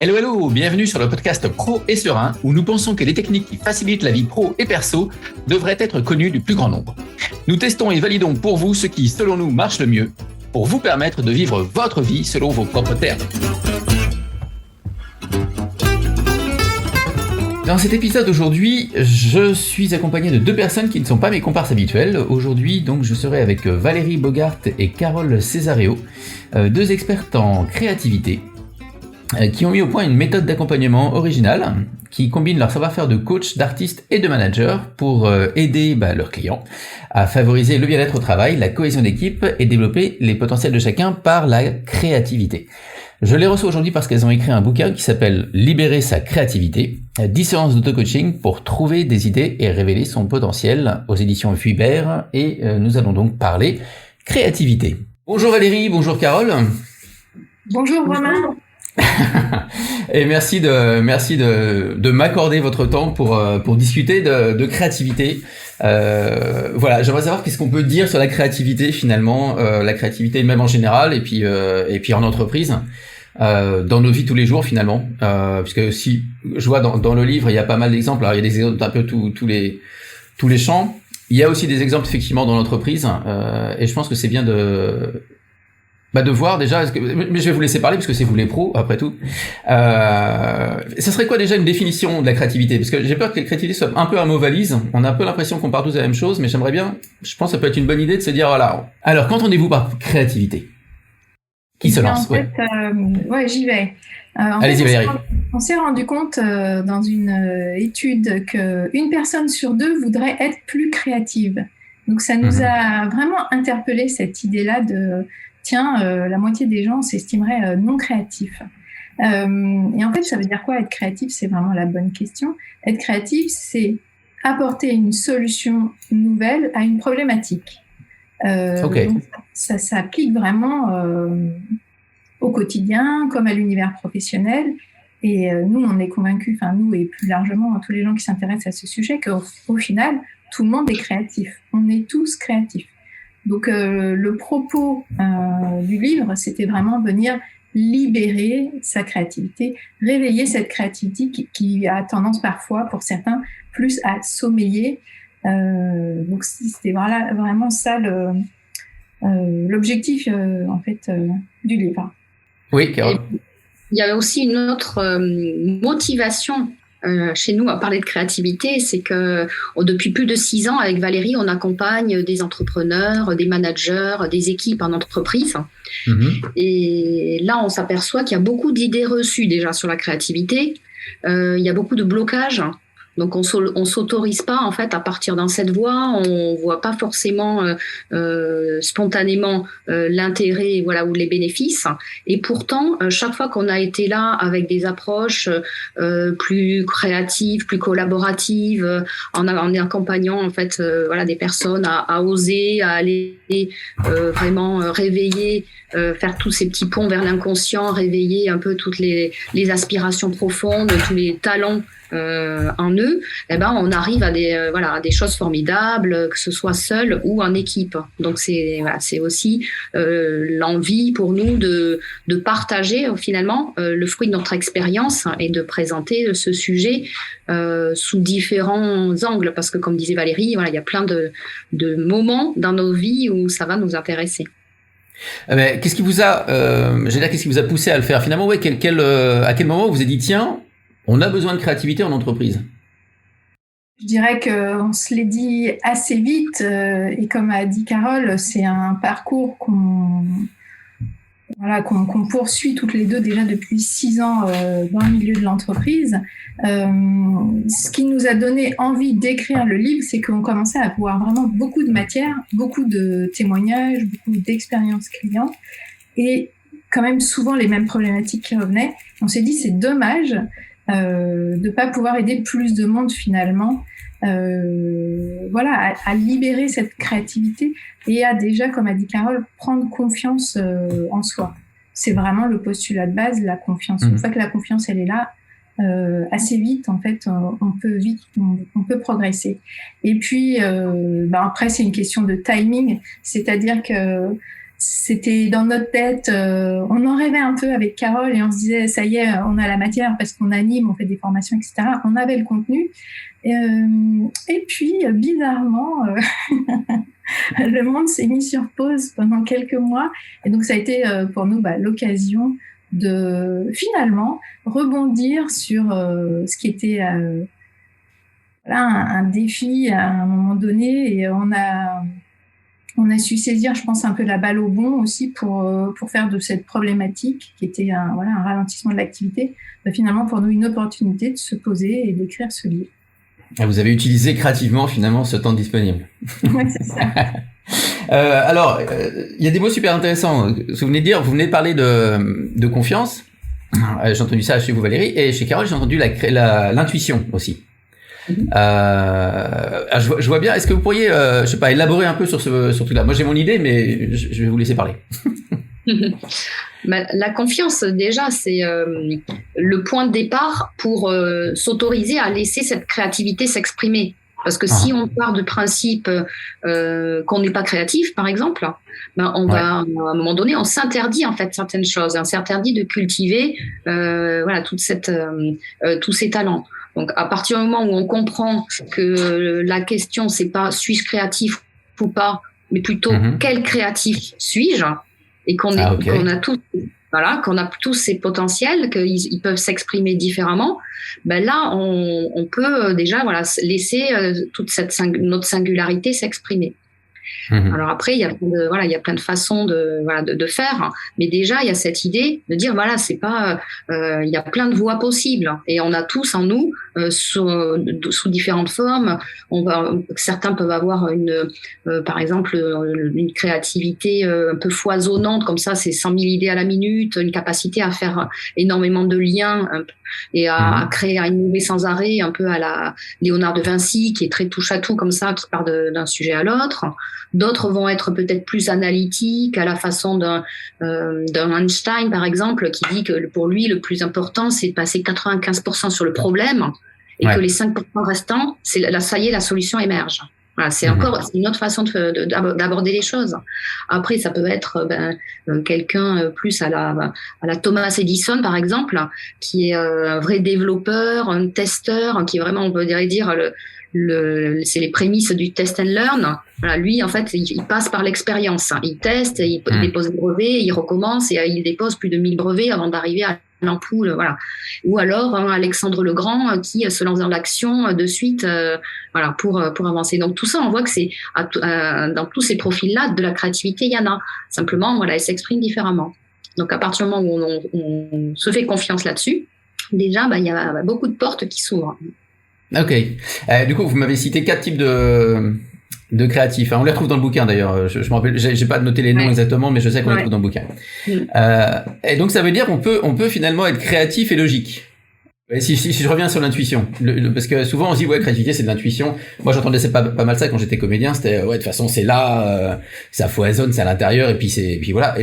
Hello, hello, bienvenue sur le podcast Pro et Serein, où nous pensons que les techniques qui facilitent la vie pro et perso devraient être connues du plus grand nombre. Nous testons et validons pour vous ce qui, selon nous, marche le mieux, pour vous permettre de vivre votre vie selon vos propres termes. Dans cet épisode aujourd'hui, je suis accompagné de deux personnes qui ne sont pas mes comparses habituels. Aujourd'hui, donc, je serai avec Valérie Bogart et Carole Cesareo, deux expertes en créativité, qui ont mis au point une méthode d'accompagnement originale qui combine leur savoir-faire de coach, d'artiste et de manager pour aider leurs clients à favoriser le bien-être au travail, la cohésion d'équipe et développer les potentiels de chacun par la créativité. Je les reçois aujourd'hui parce qu'elles ont écrit un bouquin qui s'appelle « Libérer sa créativité », 10 séances d'auto-coaching pour trouver des idées et révéler son potentiel aux éditions Vuibert, et nous allons donc parler créativité. Bonjour Valérie, bonjour Carole. Bonjour Romain. Et merci de m'accorder votre temps pour discuter de créativité. Voilà, j'aimerais savoir qu'est-ce qu'on peut dire sur la créativité finalement, la créativité même en général et puis en entreprise, dans nos vies tous les jours finalement, puisque si je vois dans le livre il y a pas mal d'exemples. Alors il y a des exemples d'un peu tous les champs. Il y a aussi des exemples effectivement dans l'entreprise, et je pense que c'est bien de voir déjà, mais je vais vous laisser parler parce que c'est vous les pros après tout. Ça serait quoi déjà une définition de la créativité? Parce que j'ai peur que la créativité soit un peu un mot valise. On a un peu l'impression qu'on parle tous de la même chose, mais j'aimerais bien, je pense que ça peut être une bonne idée de se dire voilà. Alors, qu'entendez-vous par créativité? Qui se lance? En fait, j'y vais. Allez-y Valérie. On s'est rendu compte dans une étude qu'une personne sur deux voudrait être plus créative. Donc ça nous a vraiment interpellé cette idée-là de la moitié des gens s'estimeraient non créatifs. Et en fait, ça veut dire quoi être créatif? C'est vraiment la bonne question. Être créatif, c'est apporter une solution nouvelle à une problématique. Donc ça s'applique vraiment au quotidien, comme à l'univers professionnel. Et nous, on est convaincus, nous et plus largement tous les gens qui s'intéressent à ce sujet, qu'au final, tout le monde est créatif. On est tous créatifs. Donc le propos du livre, c'était vraiment venir libérer sa créativité, réveiller cette créativité qui a tendance parfois, pour certains, plus à sommeiller. Donc c'était vraiment ça l'objectif en fait du livre. Oui, Carole. Il y a aussi une autre motivation chez nous à parler de créativité, c'est que depuis plus de 6 ans, avec Valérie, on accompagne des entrepreneurs, des managers, des équipes en entreprise. Et là, on s'aperçoit qu'il y a beaucoup d'idées reçues déjà sur la créativité. Il y a beaucoup de blocages. Donc, on s'autorise pas, en fait, à partir dans cette voie. On voit pas forcément spontanément l'intérêt, ou les bénéfices. Et pourtant, chaque fois qu'on a été là avec des approches plus créatives, plus collaboratives, en accompagnant, en fait, des personnes à oser, à aller vraiment réveiller, faire tous ces petits ponts vers l'inconscient, réveiller un peu toutes les aspirations profondes, tous les talents en eux, on arrive à des choses formidables, que ce soit seul ou en équipe. Donc c'est aussi l'envie pour nous de partager finalement le fruit de notre expérience et de présenter ce sujet sous différents angles, parce que comme disait Valérie, il y a plein de moments dans nos vies où ça va nous intéresser. Mais qu'est-ce qui vous a poussé à le faire finalement? À quel moment vous vous êtes dit tiens, on a besoin de créativité en entreprise? Je dirais qu'on se l'est dit assez vite, et comme a dit Carole, c'est un parcours qu'on poursuit toutes les deux déjà depuis 6 ans dans le milieu de l'entreprise. Ce qui nous a donné envie d'écrire le livre, c'est qu'on commençait à avoir vraiment beaucoup de matière, beaucoup de témoignages, beaucoup d'expériences clients, et quand même souvent les mêmes problématiques qui revenaient. On s'est dit c'est dommage de pas pouvoir aider plus de monde finalement, à libérer cette créativité et à déjà, comme a dit Carole, prendre confiance en soi. C'est vraiment le postulat de base, la confiance. Une fois que la confiance elle est là, assez vite en fait, on peut progresser. Et puis après c'est une question de timing, c'est-à-dire que c'était dans notre tête, on en rêvait un peu avec Carole et on se disait ça y est, on a la matière parce qu'on anime, on fait des formations, etc. On avait le contenu. Et puis, bizarrement, le monde s'est mis sur pause pendant quelques mois. Et donc, ça a été pour nous l'occasion de finalement rebondir sur ce qui était un défi à un moment donné. Et on a su saisir, je pense, un peu la balle au bon aussi pour faire de cette problématique qui était un ralentissement de l'activité, finalement pour nous une opportunité de se poser et d'écrire ce livre. Vous avez utilisé créativement finalement ce temps disponible. Ouais, c'est ça. Alors, il y a des mots super intéressants. Vous venez de parler de confiance. J'ai entendu ça chez vous, Valérie, et chez Carole, j'ai entendu l'intuition aussi. Je vois bien. Est-ce que vous pourriez, élaborer un peu sur ce truc-là? Moi, j'ai mon idée, mais je vais vous laisser parler. La confiance, déjà, c'est le point de départ pour s'autoriser à laisser cette créativité s'exprimer. Parce que si on part du principe qu'on n'est pas créatif, par exemple, on va à un moment donné, on s'interdit en fait certaines choses, on s'interdit de cultiver tous ces talents. Donc, à partir du moment où on comprend que la question c'est pas suis-je créatif ou pas, mais plutôt quel créatif suis-je, et qu'on a tous ces potentiels, qu'ils peuvent s'exprimer différemment, là, on peut déjà laisser toute notre singularité s'exprimer. Alors après, il y a plein de façons de faire, mais déjà il y a cette idée de dire c'est pas, il y a plein de voies possibles et on a tous en nous sous différentes formes. Certains peuvent avoir par exemple une créativité un peu foisonnante, comme ça, c'est 100 000 idées à la minute, une capacité à faire énormément de liens et à créer, à innover sans arrêt, un peu à la Léonard de Vinci, qui est très touche à tout comme ça, qui part d'un sujet à l'autre. D'autres vont être peut-être plus analytiques, à la façon d'un Einstein, par exemple, qui dit que pour lui, le plus important, c'est de passer 95% sur le problème et que les 5% restants, ça y est, la solution émerge. Voilà, c'est encore une autre façon d'aborder les choses. Après, ça peut être quelqu'un plus à la Thomas Edison, par exemple, qui est un vrai développeur, un testeur, qui est vraiment, on peut dire, c'est les prémices du test and learn. Voilà, lui, en fait, il passe par l'expérience. Il teste, il dépose des brevets, il recommence et il dépose plus de 1000 brevets avant d'arriver à l'ampoule. Voilà. Ou alors Alexandre le Grand qui se lance dans l'action de suite, pour avancer. Donc tout ça, on voit que c'est dans tous ces profils-là de la créativité, il y en a. Simplement, elle s'exprime différemment. Donc à partir du moment où on se fait confiance là-dessus, déjà, il y a beaucoup de portes qui s'ouvrent. Ok. Du coup, vous m'avez cité 4 types de créatifs. On les retrouve dans le bouquin d'ailleurs. Je me rappelle, j'ai pas noté les noms exactement, mais je sais qu'on les trouve dans le bouquin. Et donc ça veut dire qu'on peut finalement être créatif et logique. Et si je reviens sur l'intuition, parce que souvent on se dit créativité c'est de l'intuition. Moi j'entendais pas mal ça quand j'étais comédien. C'était de toute façon c'est là, ça foisonne, c'est à l'intérieur et puis voilà.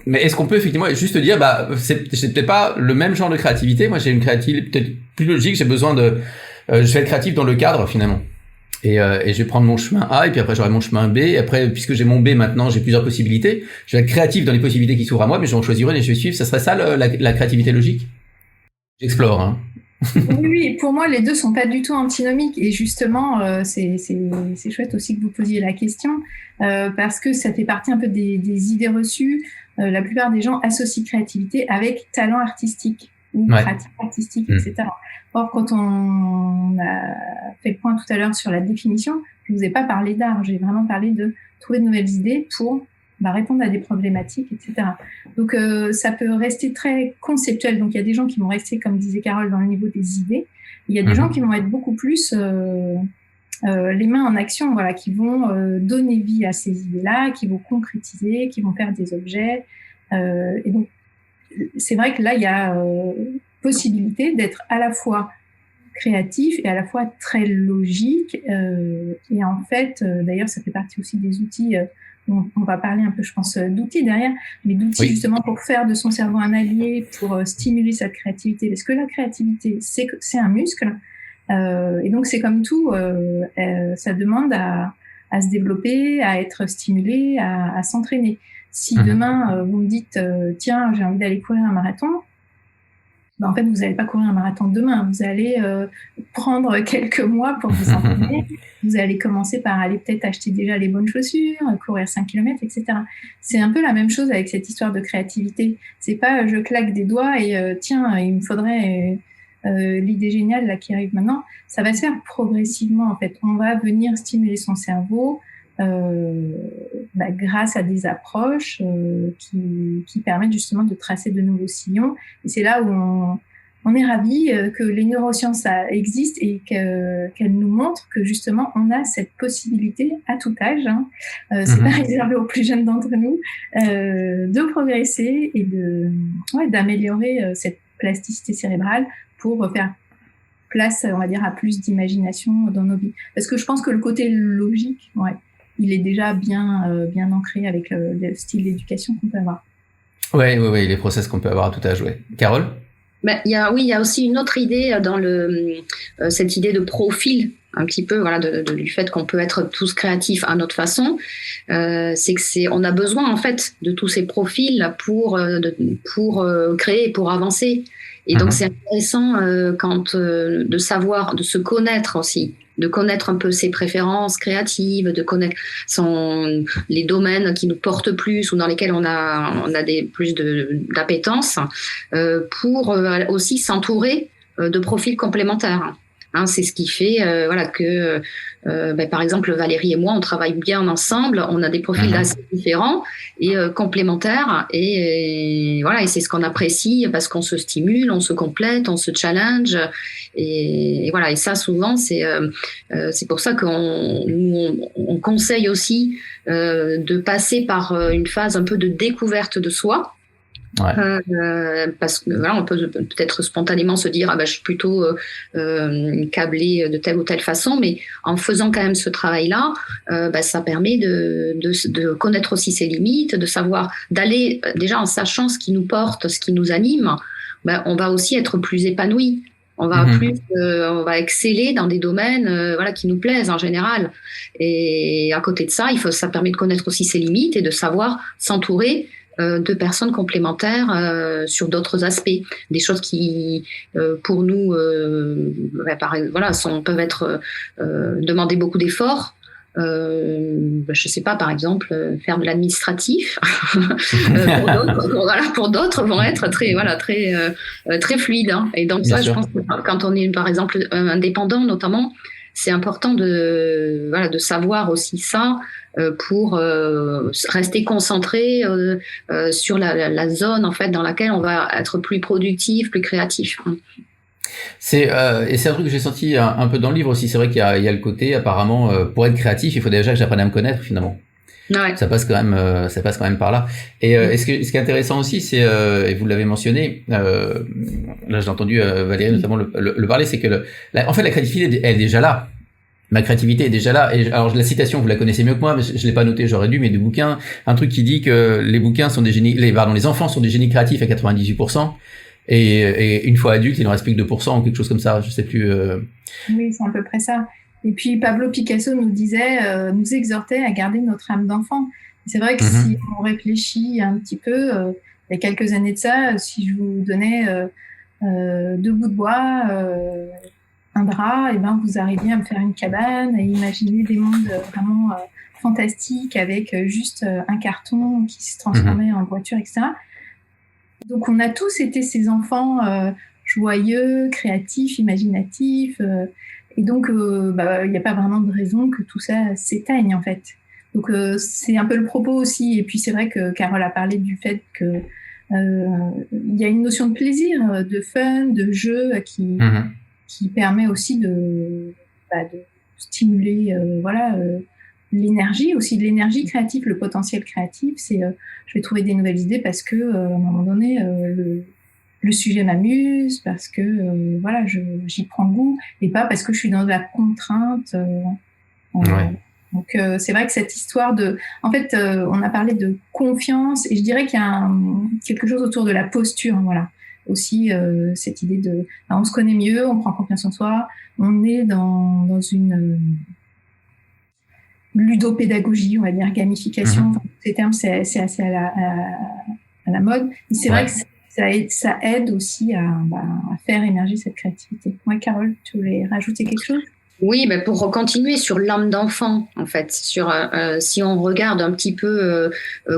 Mais est-ce qu'on peut effectivement juste dire c'est peut-être pas le même genre de créativité. Moi j'ai une créativité peut-être plus logique. J'ai besoin je vais être créatif dans le cadre finalement. Et je vais prendre mon chemin A et puis après j'aurai mon chemin B. Et après, puisque j'ai mon B maintenant, j'ai plusieurs possibilités. Je vais être créatif dans les possibilités qui s'ouvrent à moi, mais je vais en choisir une et je vais suivre. Ça serait ça la créativité logique? J'explore, hein. Oui, pour moi, les deux sont pas du tout antinomiques. Et justement, c'est chouette aussi que vous posiez la question, parce que ça fait partie un peu des idées reçues. La plupart des gens associent créativité avec talent artistique ou pratique artistique, etc. Or, quand on a fait le point tout à l'heure sur la définition, je ne vous ai pas parlé d'art, j'ai vraiment parlé de trouver de nouvelles idées pour répondre à des problématiques, etc. Donc, ça peut rester très conceptuel. Donc, il y a des gens qui vont rester, comme disait Carole, dans le niveau des idées. Il y a des gens qui vont être beaucoup plus les mains en action, qui vont donner vie à ces idées-là, qui vont concrétiser, qui vont faire des objets. Et donc, c'est vrai que là, il y a possibilité d'être à la fois créatif et à la fois très logique. Et en fait, d'ailleurs, ça fait partie aussi des outils. On va parler un peu, je pense, d'outils derrière, mais d'outils justement pour faire de son cerveau un allié, pour stimuler cette créativité. Parce que la créativité, c'est un muscle. Et donc, c'est comme tout, ça demande à à se développer, à être stimulé, à s'entraîner. Si demain vous me dites tiens, j'ai envie d'aller courir un marathon, en fait, vous n'allez pas courir un marathon demain. Vous allez prendre quelques mois pour vous entraîner. Vous allez commencer par aller peut-être acheter déjà les bonnes chaussures, courir 5 km, etc. C'est un peu la même chose avec cette histoire de créativité. C'est pas je claque des doigts et tiens, il me faudrait l'idée géniale là qui arrive maintenant. Ça va se faire progressivement en fait. On va venir stimuler son cerveau grâce à des approches qui permettent justement de tracer de nouveaux sillons. Et c'est là où on est ravis que les neurosciences existent et qu'elles nous montrent que justement on a cette possibilité à tout âge, c'est pas réservé aux plus jeunes d'entre nous, de progresser et d'améliorer cette plasticité cérébrale pour faire place, on va dire, à plus d'imagination dans nos vies. Parce que je pense que le côté logique, il est déjà bien ancré avec le style d'éducation qu'on peut avoir. Oui, les process qu'on peut avoir à tout âge, Carole? Il y a aussi une autre idée dans cette idée de profil, un petit peu, du fait qu'on peut être tous créatifs à notre façon. C'est que on a besoin en fait de tous ces profils pour créer, pour avancer. Et donc c'est intéressant de savoir, de se connaître aussi, de connaître un peu ses préférences créatives, de connaître les domaines qui nous portent plus ou dans lesquels on a plus d'appétence, pour aussi s'entourer de profils complémentaires. C'est ce qui fait que par exemple Valérie et moi on travaille bien ensemble, on a des profils assez différents et complémentaires et c'est ce qu'on apprécie parce qu'on se stimule, on se complète, on se challenge et ça souvent c'est pour ça qu'on conseille aussi de passer par une phase un peu de découverte de soi. Parce que on peut peut-être spontanément se dire je suis plutôt câblé de telle ou telle façon, mais en faisant quand même ce travail-là, ça permet de connaître aussi ses limites, de savoir d'aller déjà en sachant ce qui nous porte, ce qui nous anime, on va aussi être plus épanoui. On va on va exceller dans des domaines qui nous plaisent en général. Et à côté de ça, ça permet de connaître aussi ses limites et de savoir s'entourer de personnes complémentaires sur d'autres aspects, des choses qui pour nous peuvent être demander beaucoup d'efforts. Je sais pas, par exemple, faire de l'administratif. Pour d'autres vont être très fluides. Et donc je pense que quand on est par exemple indépendant, notamment, c'est important de savoir aussi ça pour rester concentré sur la zone en fait dans laquelle on va être plus productif, plus créatif. Et c'est un truc que j'ai senti un peu dans le livre aussi. C'est vrai qu'il y a le côté apparemment pour être créatif, il faut déjà que j'apprenne à me connaître finalement. Ça passe quand même par là. Et ce qui est intéressant aussi, c'est et vous l'avez mentionné, là j'ai entendu Valérie notamment le parler, c'est que en fait la créativité elle est déjà là. Ma créativité est déjà là. Et alors la citation, vous la connaissez mieux que moi, mais je l'ai pas notée, j'aurais dû, mais du bouquin, un truc qui dit que les enfants sont des génies créatifs à 98%, et une fois adultes, il en reste plus que 2% ou quelque chose comme ça, je sais plus. Oui, c'est à peu près ça. Et puis Pablo Picasso nous exhortait à garder notre âme d'enfant. C'est vrai que si on réfléchit un petit peu, il y a quelques années de ça, si je vous donnais 2 bouts de bois, un drap, et vous arriviez à me faire une cabane et imaginer des mondes vraiment fantastiques avec juste un carton qui se transformait en voiture, etc. Donc on a tous été ces enfants joyeux, créatifs, imaginatifs, et donc il n'y a pas vraiment de raison que tout ça s'éteigne en fait. Donc c'est un peu le propos aussi. Et puis c'est vrai que Carole a parlé du fait que il y a une notion de plaisir, de fun, de jeu qui permet aussi de stimuler l'énergie, aussi de l'énergie créative, le potentiel créatif. C'est je vais trouver des nouvelles idées parce que à un moment donné le sujet m'amuse, parce que j'y prends goût, et pas parce que je suis dans de la contrainte. Donc c'est vrai que cette histoire en fait on a parlé de confiance, et je dirais qu'il y a quelque chose autour de la posture, aussi cette idée on se connaît mieux, on prend confiance en soi, on est dans ludopédagogie, on va dire gamification. Enfin, ces termes, c'est assez à la mode. Mais c'est vrai que ça aide aussi à faire émerger cette créativité. Ouais, Carole, tu voulais rajouter quelque chose? Oui, ben pour continuer sur l'âme d'enfant, en fait, si on regarde un petit peu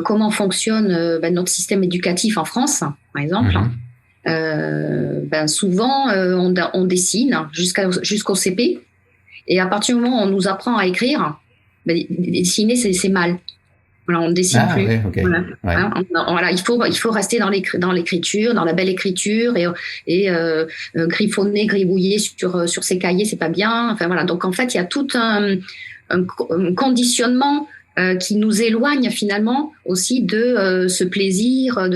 comment fonctionne notre système éducatif en France, par exemple, souvent on dessine jusqu'au CP, et à partir du moment où on nous apprend à écrire, dessiner c'est mal. Voilà, on ne dessine plus. Ouais, okay. Voilà. Voilà, il faut rester dans l'écriture, dans la belle écriture, et griffonner, gribouiller sur ses cahiers, c'est pas bien. Enfin voilà. Donc en fait, il y a tout un conditionnement qui nous éloigne finalement aussi de ce plaisir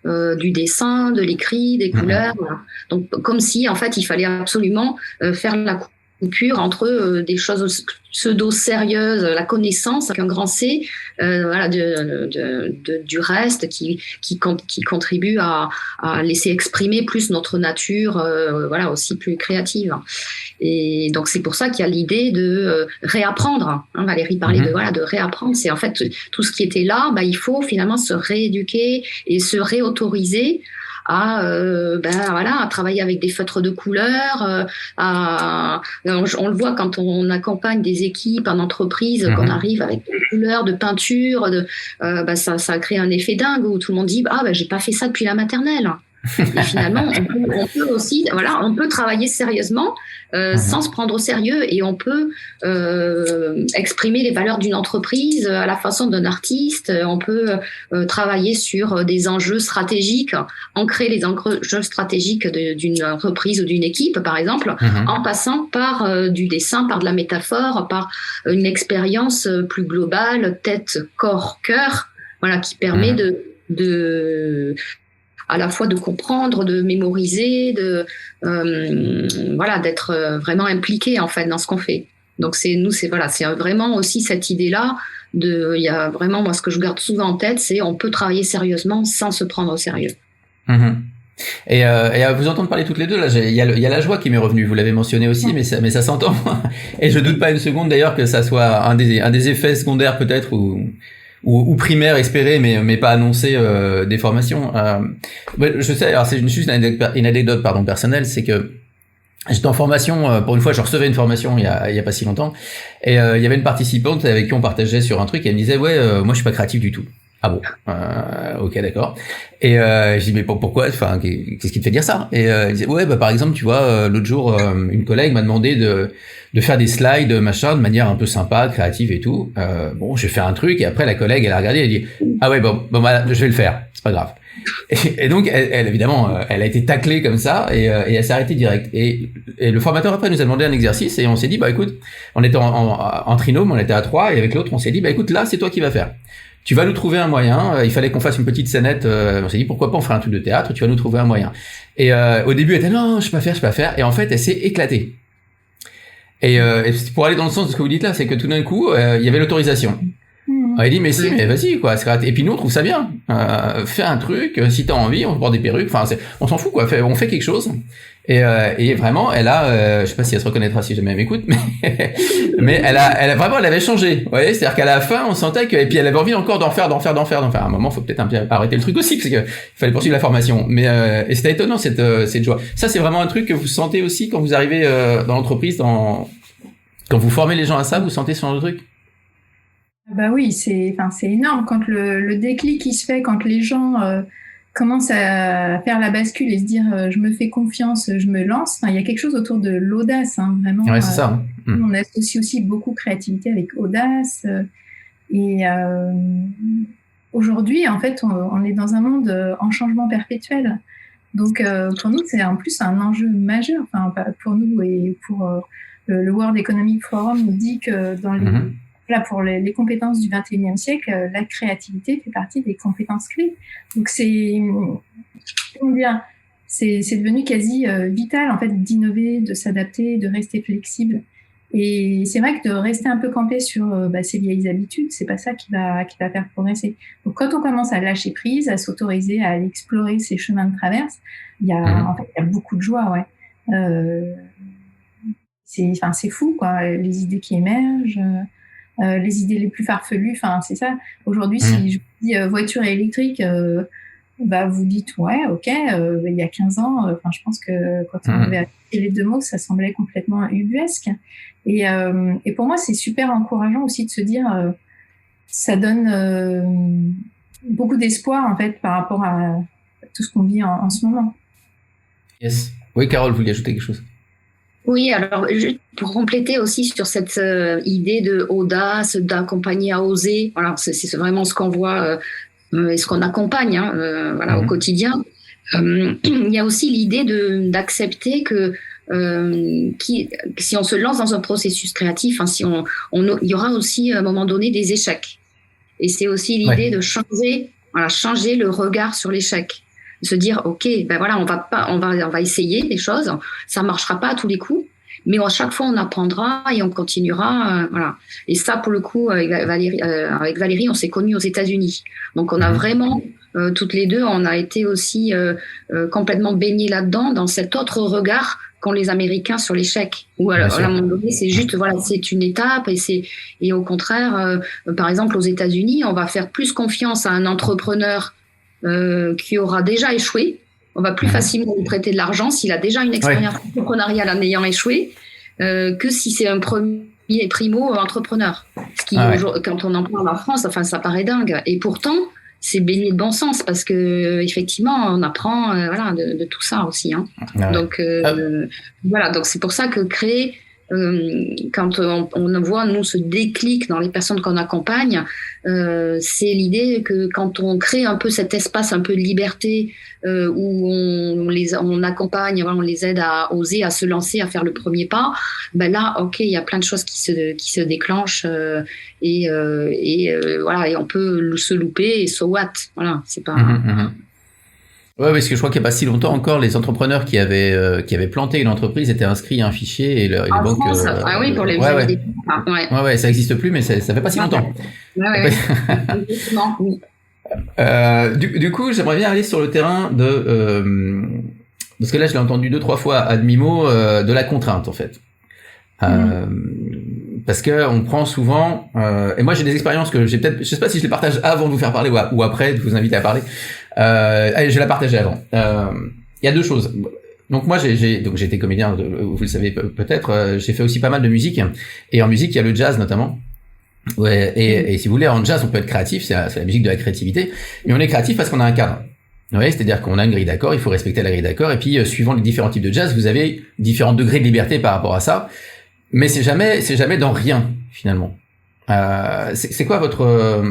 du dessin, de l'écrit, des couleurs. Voilà. Donc comme si en fait il fallait absolument faire la coupure entre des choses pseudo-sérieuses, la connaissance avec un grand C, voilà, du reste qui contribue à laisser exprimer plus notre nature, voilà, aussi plus créative. Et donc c'est pour ça qu'il y a l'idée de réapprendre. Valérie parlait de réapprendre. C'est en fait tout ce qui était là, il faut finalement se rééduquer et se réautoriser à travailler avec des feutres de couleur, on le voit quand on accompagne des équipes en entreprise, qu'on arrive avec des couleurs de peinture, ça crée un effet dingue où tout le monde dit j'ai pas fait ça depuis la maternelle. Et finalement, on peut aussi, voilà, on peut travailler sérieusement sans se prendre au sérieux, et on peut exprimer les valeurs d'une entreprise à la façon d'un artiste. On peut travailler sur des enjeux stratégiques, ancrer les enjeux stratégiques d'une entreprise ou d'une équipe, par exemple, en passant par du dessin, par de la métaphore, par une expérience plus globale, tête, corps, cœur, voilà, qui permet à la fois de comprendre, de mémoriser, d'être vraiment impliqué en fait dans ce qu'on fait. Donc c'est vraiment aussi cette idée-là il y a vraiment, moi ce que je garde souvent en tête, c'est on peut travailler sérieusement sans se prendre au sérieux. Et à vous entendre parler toutes les deux, là, il y a la joie qui m'est revenue. Vous l'avez mentionné aussi, mais ça s'entend. Et je doute pas une seconde d'ailleurs que ça soit un des effets secondaires peut-être ou primaire espéré mais pas annoncé des formations. Je sais, alors c'est juste une anecdote personnelle, c'est que j'étais en formation, pour une fois je recevais une formation il y a pas si longtemps, et il y avait une participante avec qui on partageait sur un truc, et elle me disait moi je suis pas créatif du tout. Ah bon, ok, d'accord. Et je dis mais pourquoi, enfin qu'est-ce qui te fait dire ça? Et elle disait par exemple tu vois, l'autre jour une collègue m'a demandé de faire des slides machin de manière un peu sympa, créative et tout. Bon, j'ai fait un truc, et après la collègue elle a regardé, elle a dit ah ouais bon bah, je vais le faire, c'est pas grave. Et donc elle évidemment elle a été taclée comme ça, et elle s'est arrêtée direct. Et le formateur après nous a demandé un exercice, et on s'est dit écoute, on était en trinôme, on était à 3, et avec l'autre on s'est dit écoute, là c'est toi qui vas faire. Tu vas nous trouver un moyen. Il fallait qu'on fasse une petite scénette. On s'est dit pourquoi pas on ferait un truc de théâtre. Tu vas nous trouver un moyen. Et au début elle était non, je peux pas faire. Et en fait elle s'est éclatée. Et pour aller dans le sens de ce que vous dites là, c'est que tout d'un coup il y avait l'autorisation. Elle dit mais si, mais vas-y quoi. Et puis nous on trouve ça bien. Fais un truc. Si t'as envie, on porte des perruques. Enfin on s'en fout quoi. On fait quelque chose. Et vraiment elle a, je sais pas si elle se reconnaîtra si jamais elle m'écoute, mais elle avait changé. Vous voyez, c'est-à-dire qu'à la fin on sentait que, et puis elle avait envie encore d'en faire. À un moment faut peut-être un peu arrêter le truc aussi, parce que il fallait poursuivre la formation. Mais et c'était étonnant cette joie. Ça c'est vraiment un truc que vous sentez aussi quand vous arrivez dans l'entreprise, quand vous formez les gens à ça, vous sentez ce genre de truc? Bah oui, c'est énorme quand le déclic qui se fait, quand les gens commencent à faire la bascule et se dire je me fais confiance, je me lance. Il y a quelque chose autour de l'audace, vraiment. Ouais, c'est ça. On associe aussi beaucoup créativité avec audace. Et aujourd'hui, en fait, on est dans un monde en changement perpétuel. Donc pour nous, c'est en plus un enjeu majeur. Enfin, pour nous et pour le World Economic Forum nous dit que dans pour les compétences du 21e siècle, la créativité fait partie des compétences clés. Donc c'est devenu quasi vital en fait d'innover, de s'adapter, de rester flexible. Et c'est vrai que de rester un peu campé sur ces vieilles habitudes, c'est pas ça qui va faire progresser. Donc quand on commence à lâcher prise, à s'autoriser, à aller explorer ces chemins de traverse, il y a beaucoup de joie, ouais. C'est fou quoi, les idées qui émergent. les idées les plus farfelues. Enfin, c'est ça. Aujourd'hui, si je vous dis voiture électrique, vous dites ouais, ok. Il y a 15 ans, je pense que quand on avait appliqué les deux mots, ça semblait complètement ubuesque. Et pour moi, c'est super encourageant aussi de se dire, ça donne beaucoup d'espoir en fait par rapport à tout ce qu'on vit en ce moment. Yes. Oui, Carole, vous vouliez ajouter quelque chose? Oui, alors juste pour compléter aussi sur cette idée de audace, d'accompagner à oser. Voilà, c'est vraiment ce qu'on voit et ce qu'on accompagne au quotidien. Il y a aussi l'idée d'accepter que si on se lance dans un processus créatif, il y aura aussi à un moment donné des échecs. Et c'est aussi l'idée de changer le regard sur l'échec. Se dire, OK, on va essayer des choses. Ça marchera pas à tous les coups, mais à chaque fois, on apprendra et on continuera. Voilà. Et ça, pour le coup, avec Valérie, on s'est connus aux États-Unis. Donc, on a vraiment, toutes les deux, on a été aussi complètement baignés là-dedans, dans cet autre regard qu'ont les Américains sur l'échec. Ou à un moment donné, c'est juste, c'est une étape et au contraire, par exemple, aux États-Unis, on va faire plus confiance à un entrepreneur qui aura déjà échoué. On va plus facilement lui prêter de l'argent s'il a déjà une expérience entrepreneuriale en ayant échoué que si c'est un premier primo-entrepreneur. Ce qui, quand on en parle en France, ça paraît dingue. Et pourtant, c'est baigné de bon sens parce que effectivement, on apprend de tout ça aussi. Donc donc c'est pour ça que créer quand on voit nous ce déclic dans les personnes qu'on accompagne, c'est l'idée que quand on crée un peu cet espace un peu de liberté où on accompagne, on les aide à oser, à se lancer, à faire le premier pas, là, ok, il y a plein de choses qui se déclenchent et on peut se louper et so what, voilà, c'est pas. Ouais, parce que je crois qu'il n'y a pas si longtemps encore, les entrepreneurs qui avaient planté une entreprise étaient inscrits à un fichier et les banques. France, oui, pour les ouais, ça n'existe plus, mais ça fait pas si longtemps. Ouais. Du coup, j'aimerais bien aller sur le terrain parce que là, je l'ai entendu 2-3 fois à demi-mot de la contrainte, en fait. Parce que on prend souvent, et moi j'ai des expériences que j'ai peut-être, je sais pas si je les partage avant de vous faire parler ou après de vous inviter à parler. Allez, je vais la partager avant. Il y a deux choses. Donc moi j'ai été comédien, vous le savez peut-être. J'ai fait aussi pas mal de musique, et en musique il y a le jazz notamment. Ouais, et si vous voulez, en jazz on peut être créatif, c'est la musique de la créativité, mais on est créatif parce qu'on a un cadre. Ouais, c'est-à-dire qu'on a une grille d'accords, il faut respecter la grille d'accords, et puis suivant les différents types de jazz, vous avez différents degrés de liberté par rapport à ça. Mais c'est jamais dans rien, finalement. C'est quoi votre,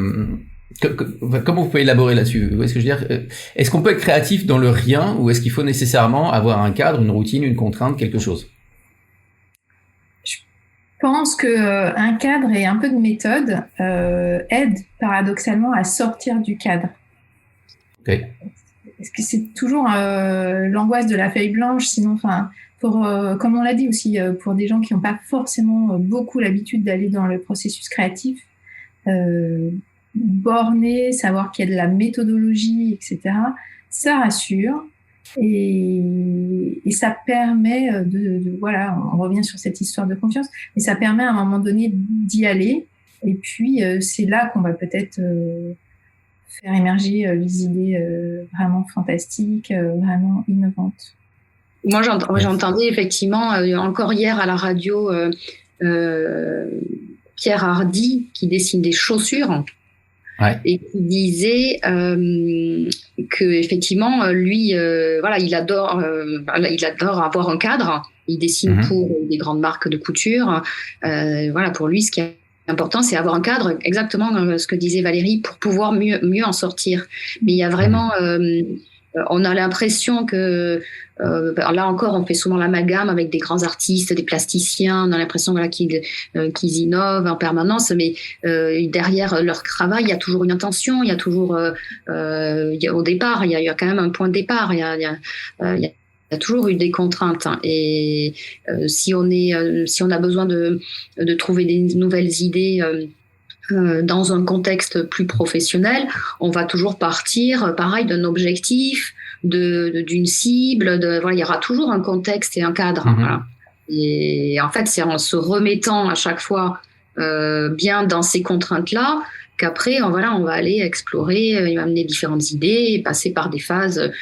comment vous pouvez élaborer là-dessus? Est-ce que je veux dire, est-ce qu'on peut être créatif dans le rien, ou est-ce qu'il faut nécessairement avoir un cadre, une routine, une contrainte, quelque chose? Je pense que un cadre et un peu de méthode aide paradoxalement à sortir du cadre. Okay. Parce que c'est toujours l'angoisse de la feuille blanche, sinon, comme on l'a dit aussi, pour des gens qui n'ont pas forcément beaucoup l'habitude d'aller dans le processus créatif, borner, savoir qu'il y a de la méthodologie, etc., ça rassure et ça permet on revient sur cette histoire de confiance, mais ça permet à un moment donné d'y aller, et puis c'est là qu'on va peut-être faire émerger les idées vraiment fantastiques, vraiment innovantes. Moi, j'entendais effectivement encore hier à la radio Pierre Hardy qui dessine des chaussures et qui disait que effectivement lui, il adore avoir un cadre. Il dessine pour des grandes marques de couture. Pour lui, ce qui est important, c'est avoir un cadre, exactement ce que disait Valérie, pour pouvoir mieux en sortir. Mais il y a vraiment on a l'impression que là encore, on fait souvent l'amalgame avec des grands artistes, des plasticiens. On a l'impression qu'ils innovent en permanence, mais derrière leur travail, il y a toujours une intention. Il y a toujours, au départ, il y a quand même un point de départ. Il y a toujours eu des contraintes. Et si on a besoin de trouver des nouvelles idées. Dans un contexte plus professionnel, on va toujours partir, pareil, d'un objectif, d'une cible. Il y aura toujours un contexte et un cadre. Voilà. Et en fait, c'est en se remettant à chaque fois bien dans ces contraintes-là, qu'après, on va aller explorer, amener différentes idées, et passer par des phases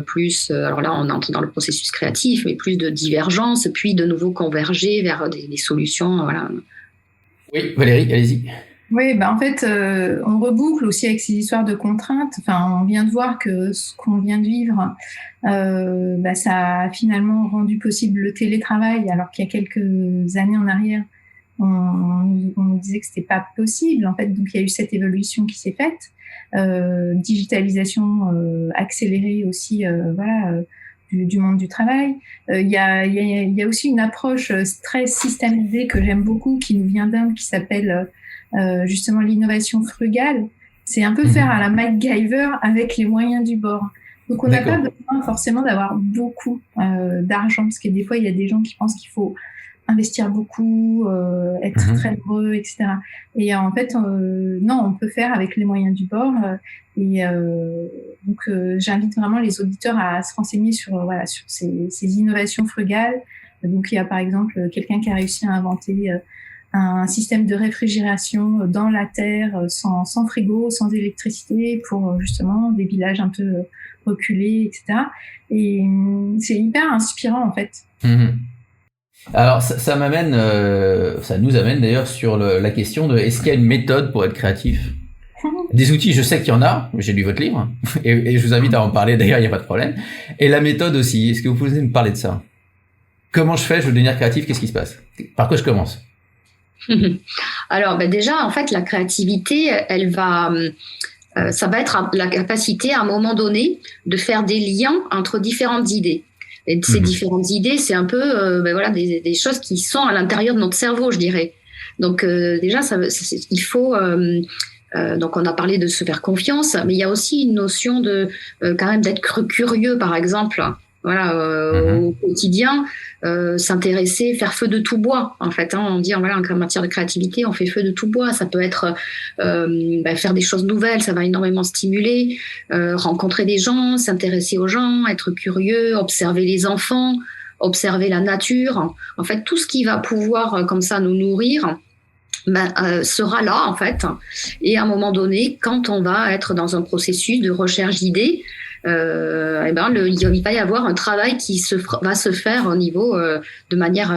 plus, alors là, on entre dans le processus créatif, mais plus de divergence, puis de nouveau converger vers des solutions, voilà. Oui, Valérie, allez-y. Oui, en fait, on reboucle aussi avec ces histoires de contraintes. Enfin, on vient de voir que ce qu'on vient de vivre, ça a finalement rendu possible le télétravail, alors qu'il y a quelques années en arrière, on disait que c'était pas possible. En fait, donc il y a eu cette évolution qui s'est faite, digitalisation accélérée aussi, du monde du travail. Il y a aussi une approche très systémisée que j'aime beaucoup, qui nous vient d'Inde, qui s'appelle justement l'innovation frugale. C'est un peu faire à la MacGyver avec les moyens du bord. Donc on n'a pas besoin forcément d'avoir beaucoup d'argent, parce que des fois il y a des gens qui pensent qu'il faut investir beaucoup, être très nombreux, etc. Et en fait, non, on peut faire avec les moyens du bord. Donc, j'invite vraiment les auditeurs à se renseigner sur ces innovations frugales. Donc, il y a par exemple quelqu'un qui a réussi à inventer un système de réfrigération dans la terre, sans frigo, sans électricité, pour justement des villages un peu reculés, etc. Et c'est hyper inspirant en fait. Alors ça m'amène, ça nous amène d'ailleurs sur la question de est-ce qu'il y a une méthode pour être créatif? Des outils, je sais qu'il y en a, j'ai lu votre livre, et je vous invite à en parler d'ailleurs, il n'y a pas de problème. Et la méthode aussi, est-ce que vous pouvez me parler de ça? Comment je fais, je veux devenir créatif, qu'est-ce qui se passe? Par quoi je commence? Alors déjà, en fait, la créativité, elle va... ça va être la capacité à un moment donné de faire des liens entre différentes idées. Et ces différentes idées, c'est un peu des choses qui sont à l'intérieur de notre cerveau, je dirais. Donc déjà, il faut... donc on a parlé de se faire confiance, mais il y a aussi une notion de quand même d'être curieux, par exemple. Au quotidien, s'intéresser, faire feu de tout bois. En fait, on dit en matière de créativité, on fait feu de tout bois. Ça peut être faire des choses nouvelles, ça va énormément stimuler, rencontrer des gens, s'intéresser aux gens, être curieux, observer les enfants, observer la nature. En fait, tout ce qui va pouvoir comme ça nous nourrir sera là en fait. Et à un moment donné, quand on va être dans un processus de recherche d'idées, il va y avoir un travail qui va se faire au niveau de manière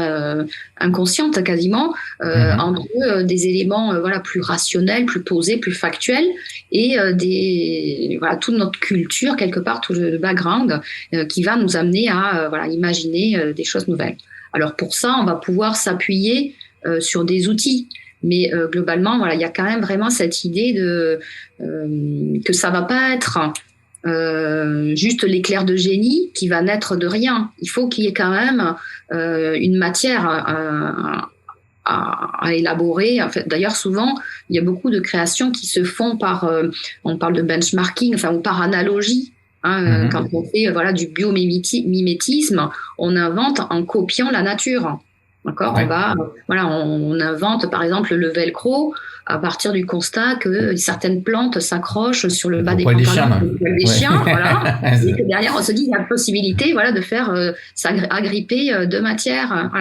inconsciente quasiment entre des éléments plus rationnels, plus posés, plus factuels et toute notre culture quelque part, tout le background qui va nous amener à imaginer des choses nouvelles. Alors pour ça, on va pouvoir s'appuyer sur des outils. Mais globalement, il y a quand même vraiment cette idée que ça va pas être juste l'éclair de génie qui va naître de rien. Il faut qu'il y ait quand même une matière à élaborer. En fait, d'ailleurs, souvent, il y a beaucoup de créations qui se font par, on parle de benchmarking, ou par analogie. Quand on fait du biomimétisme, on invente en copiant la nature. D'accord, ouais. On invente par exemple le velcro à partir du constat que certaines plantes s'accrochent sur le bas des pantalons des chiens, et que derrière on se dit il y a la possibilité de faire s'agripper de matière,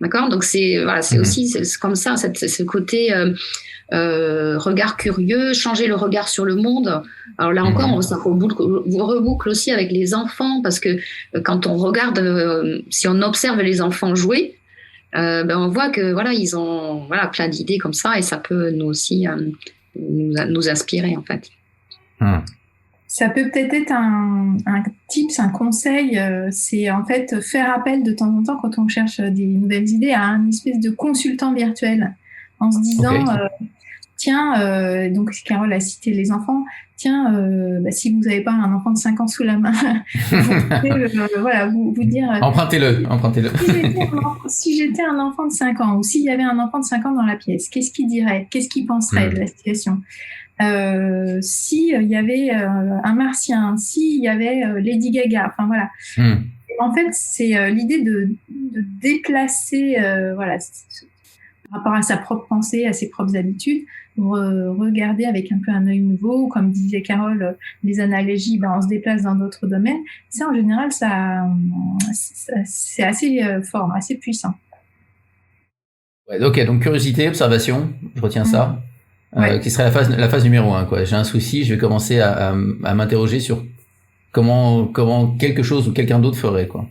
d'accord. Donc c'est aussi c'est comme ça, ce côté regard curieux, changer le regard sur le monde. Alors là encore, on reboucle aussi avec les enfants, parce que quand on regarde, si on observe les enfants jouer, on voit que ils ont plein d'idées comme ça, et ça peut nous aussi nous inspirer en fait. Ça peut peut-être être un tips, un conseil, c'est en fait faire appel de temps en temps, quand on cherche des nouvelles idées, à un espèce de consultant virtuel, en se disant donc Carole a cité les enfants, si vous n'avez pas un enfant de 5 ans sous la main, vous pouvez vous dire... Empruntez-le. Si j'étais un enfant de 5 ans, ou s'il y avait un enfant de 5 ans dans la pièce, qu'est-ce qu'il dirait? Qu'est-ce qu'il penserait de la situation? S'il y avait un martien, s'il y avait Lady Gaga, En fait, c'est l'idée de déplacer, par rapport à sa propre pensée, à ses propres habitudes, pour regarder avec un peu un œil nouveau. Comme disait Carole, les analogies, on se déplace dans d'autres domaines. Ça, en général, c'est assez fort, assez puissant. Ouais, ok, donc curiosité, observation, je retiens ça. Ouais. Qui serait la phase numéro 1, quoi. J'ai un souci, je vais commencer à m'interroger sur comment quelque chose ou quelqu'un d'autre ferait, quoi.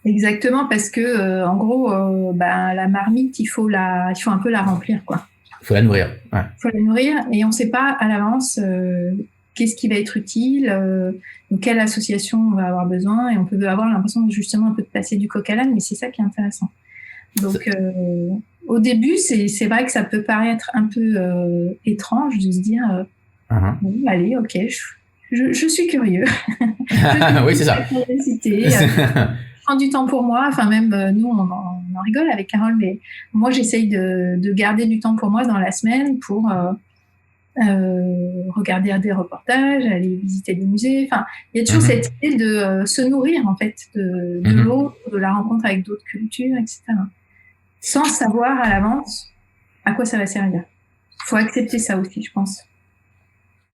Exactement, parce que en gros, la marmite, il faut un peu la remplir, quoi. Il faut la nourrir. Ouais. Il faut la nourrir et on ne sait pas à l'avance qu'est-ce qui va être utile, ou quelle association on va avoir besoin, et on peut avoir l'impression justement un peu de passer du coq à l'âne, mais c'est ça qui est intéressant. Donc au début, c'est vrai que ça peut paraître un peu étrange de se dire bon, allez, ok, je suis curieux. Oui, c'est ça. Je prends du temps pour moi. Enfin, même nous, on en rigole avec Carole, mais moi, j'essaye de garder du temps pour moi dans la semaine pour regarder des reportages, aller visiter des musées. Enfin, il y a toujours cette idée de se nourrir, en fait, de l'autre, de la rencontre avec d'autres cultures, etc. Sans savoir à l'avance à quoi ça va servir. Il faut accepter ça aussi, je pense.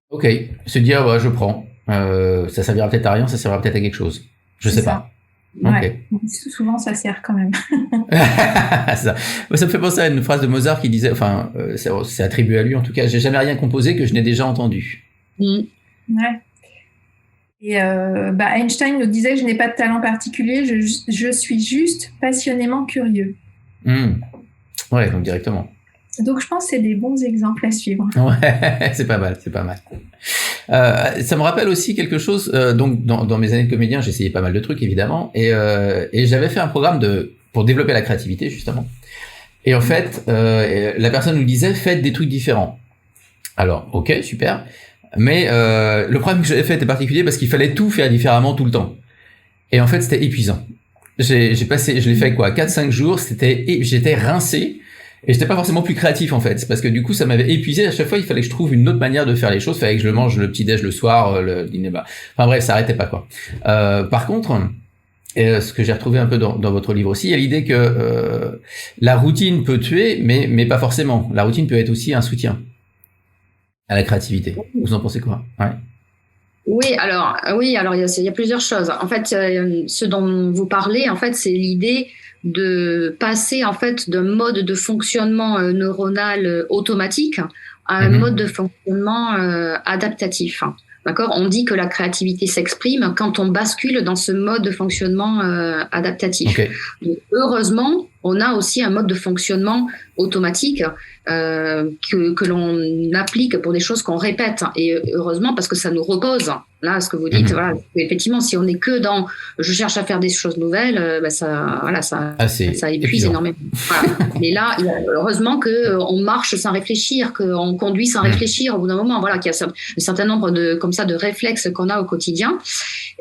Ok, se dire, ouais, je prends. Ça servira peut-être à rien, ça servira peut-être à quelque chose. Je sais pas. Ouais. Okay. Souvent, ça sert quand même. Ça me fait penser à une phrase de Mozart qui disait, enfin, c'est attribué à lui en tout cas, j'ai jamais rien composé que je n'ai déjà entendu. Ouais. Et Einstein nous disait, je n'ai pas de talent particulier, je suis juste passionnément curieux. Ouais, donc directement. Donc je pense que c'est des bons exemples à suivre. Ouais, c'est pas mal. Ça me rappelle aussi quelque chose. Donc dans mes années de comédien, j'essayais pas mal de trucs évidemment, et j'avais fait un programme pour développer la créativité justement. Et en fait, la personne nous disait faites des trucs différents. Alors ok, super. Mais le programme que j'avais fait était particulier parce qu'il fallait tout faire différemment tout le temps. Et en fait, c'était épuisant. Je l'ai fait 4-5 jours. J'étais rincé. Et j'étais pas forcément plus créatif en fait, parce que du coup ça m'avait épuisé. À chaque fois il fallait que je trouve une autre manière de faire les choses. Il fallait que je le mange le petit déj le soir, le dîner. Enfin bref, ça arrêtait pas quoi. Par contre, ce que j'ai retrouvé un peu dans votre livre aussi, il y a l'idée que la routine peut tuer, mais pas forcément. La routine peut être aussi un soutien à la créativité. Vous en pensez quoi? Ouais. Oui, alors il y a plusieurs choses. En fait, ce dont vous parlez, en fait, c'est l'idée de passer en fait d'un mode de fonctionnement neuronal automatique à un mode de fonctionnement adaptatif. D'accord ? On dit que la créativité s'exprime quand on bascule dans ce mode de fonctionnement adaptatif. Okay. Donc, heureusement, on a aussi un mode de fonctionnement automatique que l'on applique pour des choses qu'on répète. Et heureusement, parce que ça nous repose. Là, ce que vous dites, voilà, effectivement, si on n'est que dans je cherche à faire des choses nouvelles, ça épuise énormément. Voilà. Mais là, heureusement qu'on marche sans réfléchir, qu'on conduit sans réfléchir au bout d'un moment. Voilà, qu'il y a un certain nombre de réflexes qu'on a au quotidien.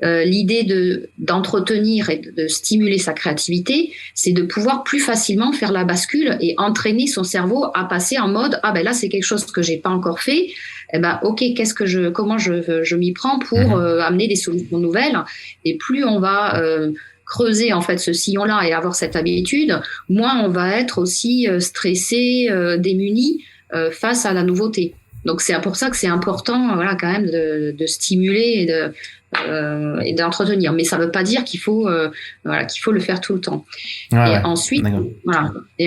L'idée d'entretenir et de stimuler sa créativité, c'est de pouvoir plus facilement faire la bascule et entraîner son cerveau à passer en mode là c'est quelque chose que j'ai pas encore fait. Ok, comment je m'y prends pour amener des solutions nouvelles. Et plus on va creuser en fait ce sillon-là et avoir cette habitude, moins on va être aussi stressé, démuni face à la nouveauté. Donc c'est pour ça que c'est important, quand même de stimuler et d'entretenir. Mais ça ne veut pas dire qu'il faut le faire tout le temps. Et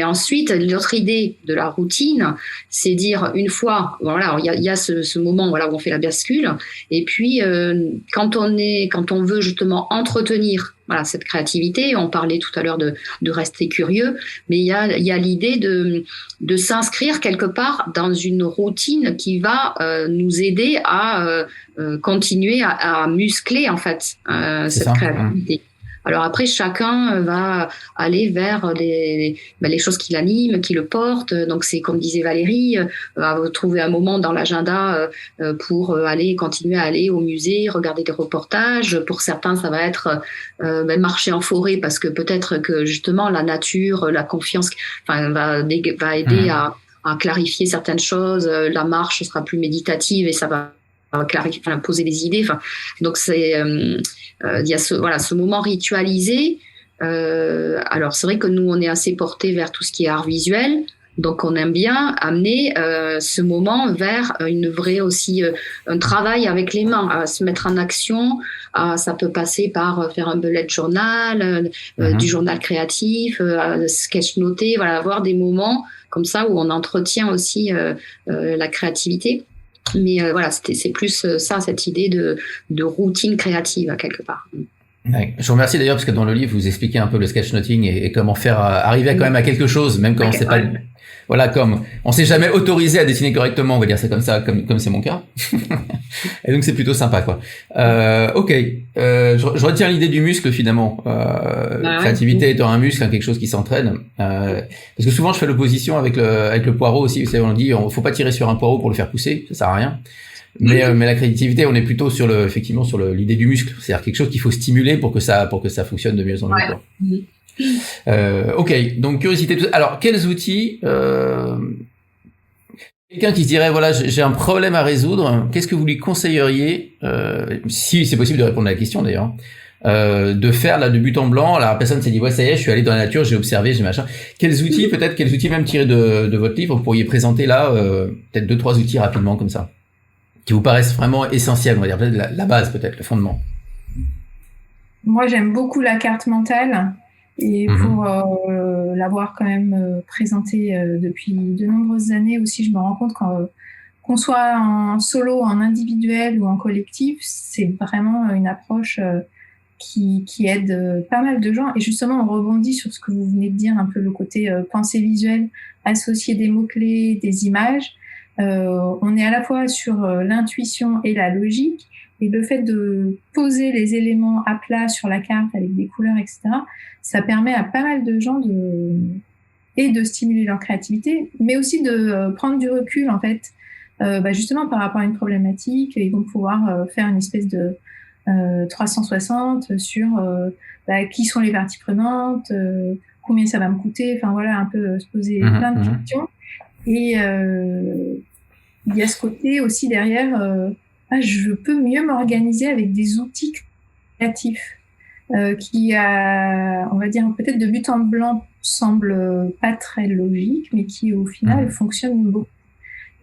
ensuite, l'autre idée de la routine, c'est dire une fois, il y a ce moment où on fait la bascule, et puis quand on veut justement entretenir cette créativité, on parlait tout à l'heure de rester curieux, mais il y a l'idée de s'inscrire quelque part dans une routine qui va nous aider à continuer à muscler en fait cette créativité. Alors après, chacun va aller vers les choses qui l'animent, qui le portent. Donc c'est comme disait Valérie, trouver un moment dans l'agenda pour continuer à aller au musée, regarder des reportages. Pour certains, ça va être marcher en forêt parce que peut-être que justement la nature, la confiance, va aider à clarifier certaines choses. La marche sera plus méditative et ça va poser des idées. Donc c'est il y a ce moment ritualisé. Alors c'est vrai que nous on est assez porté vers tout ce qui est art visuel. Donc, on aime bien amener ce moment vers une vraie aussi un travail avec les mains, à se mettre en action. Ça peut passer par faire un bullet journal, du journal créatif, sketch-noter, voilà, avoir des moments comme ça où on entretient aussi la créativité. Mais voilà, c'est plus ça, cette idée de routine créative quelque part. Ouais. Je vous remercie d'ailleurs parce que dans le livre vous expliquez un peu le sketchnoting et comment faire arriver quand même à quelque chose, même quand on sait pas. Voilà, comme on s'est jamais autorisé à dessiner correctement, on va dire c'est comme ça, comme c'est mon cas. Et donc c'est plutôt sympa quoi. Ok, je retiens l'idée du muscle finalement. Créativité étant un muscle, quelque chose qui s'entraîne. Parce que souvent je fais l'opposition avec le poireau aussi. Vous savez, on dit faut pas tirer sur un poireau pour le faire pousser, ça sert à rien. Mais la créativité, on est plutôt sur effectivement sur l'idée du muscle, c'est-à-dire quelque chose qu'il faut stimuler pour que ça fonctionne de mieux en mieux. Ok, donc curiosité. Alors, quels outils quelqu'un qui se dirait voilà, j'ai un problème à résoudre, qu'est-ce que vous lui conseilleriez, si c'est possible de répondre à la question d'ailleurs, de faire là de but en blanc. Alors la personne s'est dit ouais ça y est, je suis allé dans la nature, j'ai observé, j'ai machin. Quels outils même tirés de votre livre vous pourriez présenter là, peut-être 2-3 outils rapidement comme ça, qui vous paraissent vraiment essentiels, on va dire peut-être la base, peut-être le fondement. Moi j'aime beaucoup la carte mentale. Et pour l'avoir quand même présenté depuis de nombreuses années aussi, je me rends compte qu'on soit en solo, en individuel ou en collectif, c'est vraiment une approche qui aide pas mal de gens. Et justement, on rebondit sur ce que vous venez de dire, un peu le côté pensée visuelle, associer des mots-clés, des images. On est à la fois sur l'intuition et la logique. Et le fait de poser les éléments à plat sur la carte avec des couleurs, etc., ça permet à pas mal de gens de stimuler leur créativité, mais aussi de prendre du recul, en fait, justement par rapport à une problématique. Ils vont pouvoir faire une espèce de 360 sur qui sont les parties prenantes, combien ça va me coûter, enfin voilà, un peu se poser plein de questions. Et il y a ce côté aussi derrière... je peux mieux m'organiser avec des outils créatifs qui, on va dire, peut-être de but en blanc, semblent pas très logiques, mais qui, au final, fonctionnent beaucoup.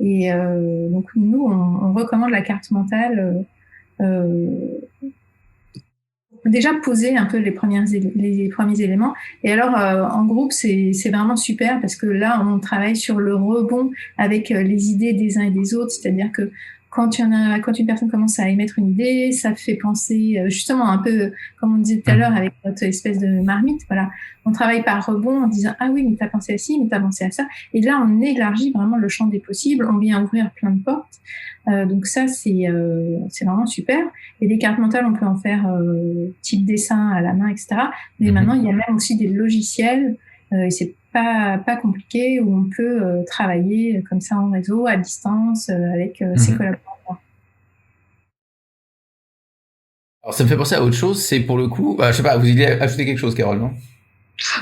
Et donc, nous, on recommande la carte mentale. Déjà poser un peu les premiers éléments. Et alors, en groupe, c'est vraiment super parce que là, on travaille sur le rebond avec les idées des uns et des autres. C'est-à-dire que quand une personne commence à émettre une idée, ça fait penser justement un peu, comme on disait tout à l'heure avec notre espèce de marmite, voilà. On travaille par rebond en disant ah oui, mais t'as pensé à ci, mais t'as pensé à ça. Et là, on élargit vraiment le champ des possibles. On vient ouvrir plein de portes. Donc ça, c'est vraiment super. Et les cartes mentales, on peut en faire type dessin à la main, etc. Mais maintenant, il y a même aussi des logiciels. Et c'est pas compliqué, où on peut travailler comme ça en réseau, à distance, avec ses collaborateurs. Alors ça me fait penser à autre chose, c'est pour le coup, je sais pas, vous vouliez ajouter quelque chose, Carole, non ?